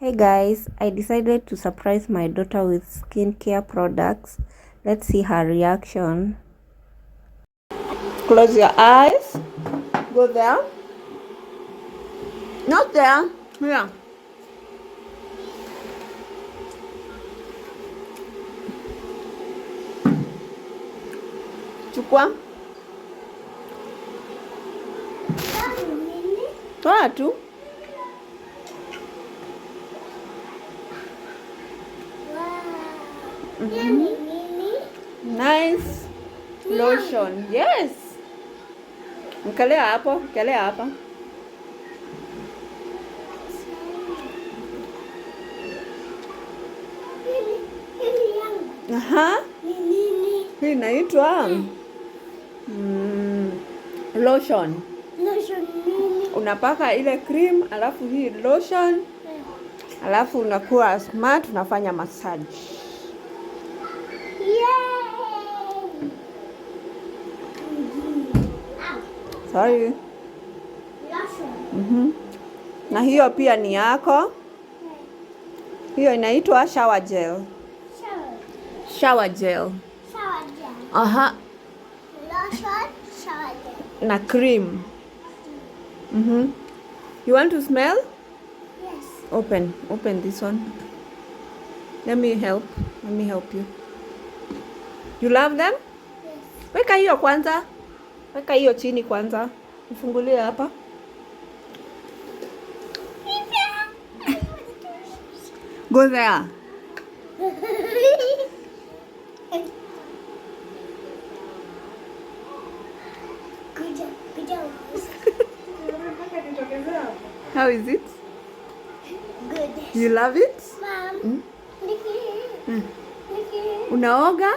Hey guys, I decided to surprise my daughter with skincare products. Let's see her reaction. Close your eyes. Go there. Not there. Here. Chukua. Toa tu. Nice lotion. Yes. Mkalea hapo, mkalea hapa. Aha. Hii inaitwa lotion. Lotion nini? Unapaka ile cream, alafu hii lotion. Alafu unakuwa smart, unafanya massage. Yay! Sorry. Lotion. Na hiyo pia ni yako. Hiyo inaitwa shower gel. Shower gel. Shower gel. Aha. Lotion, shower gel. Na cream. You want to smell? Yes. Open this one. Let me help you. You love them? Yes. Weka hiyo kwanza. Weka hiyo chini kwanza. Ufungulie hapa. Go there. Good job. How is it? Good. You love it? Mom. Niki. Unaoga?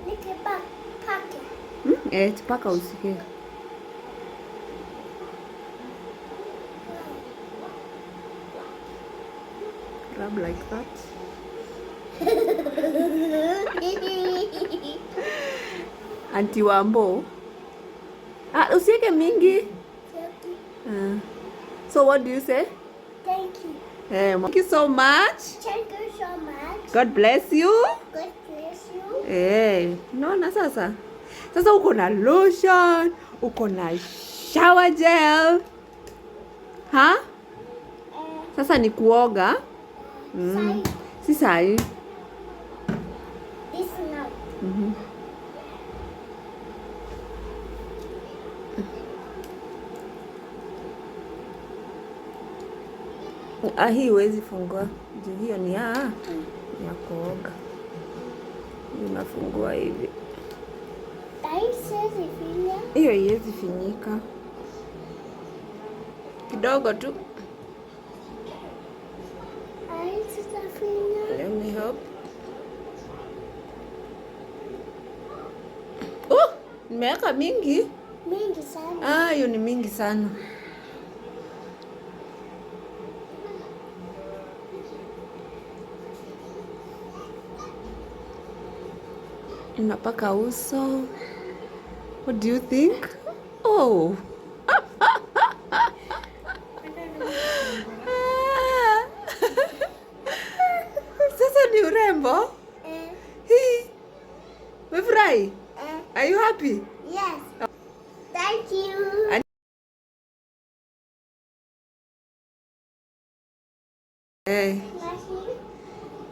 Niki pake. Paka usikie. Rub like that. Auntie Wambo. Usieke mingi. So what do you say? Thank you. Thank you so much. Thank you so much. God bless you. God bless you. Unaona sasa? Sasa uko na lotion, uko na shower gel. Ha? Sasa ni kuoga. Si sahi. This now. Hii huwezi fungua. Hiyo ni ya kuoga. Unafungua hivi. Hiyo haiwezi finyika. Kidogo tu. Let me help. Nimeweka mingi. Mingi sana. Hiyo ni mingi sana. Unapaka uso. What do you think? Oh. Sasa ni urembo? Umefurahi? Are you happy? Yes. Thank you.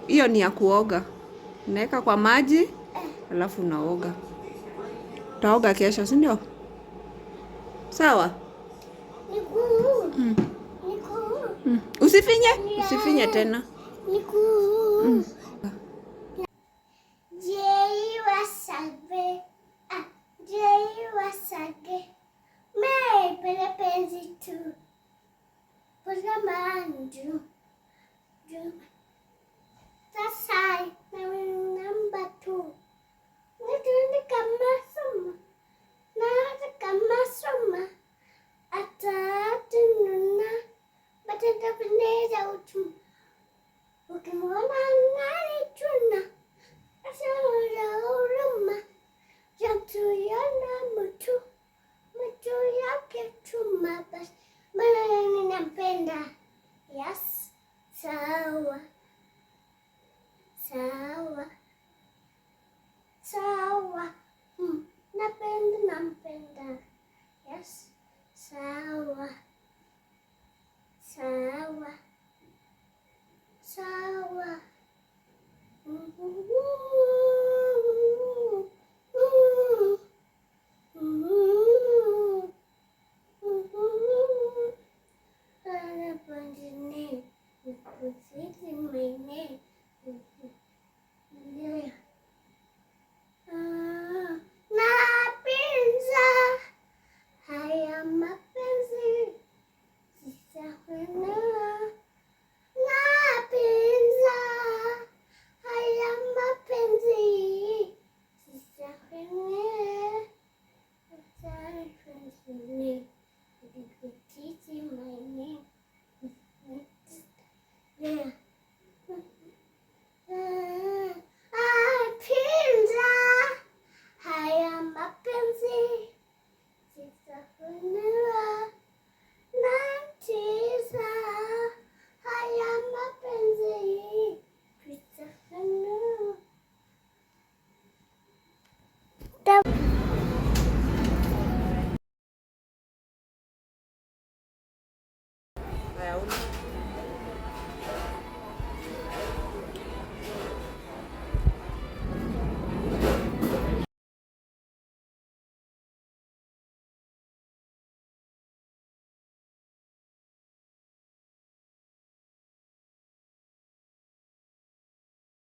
Hiyo ni ya kuoga. Unaweka kwa maji, alafu unaoga. Utaoga kesho, si ndio? Sawa? Usifinye tena. Ukimwona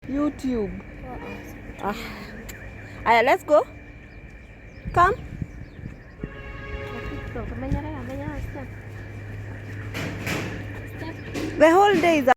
YouTube. Aya, let's go. Come. The whole day is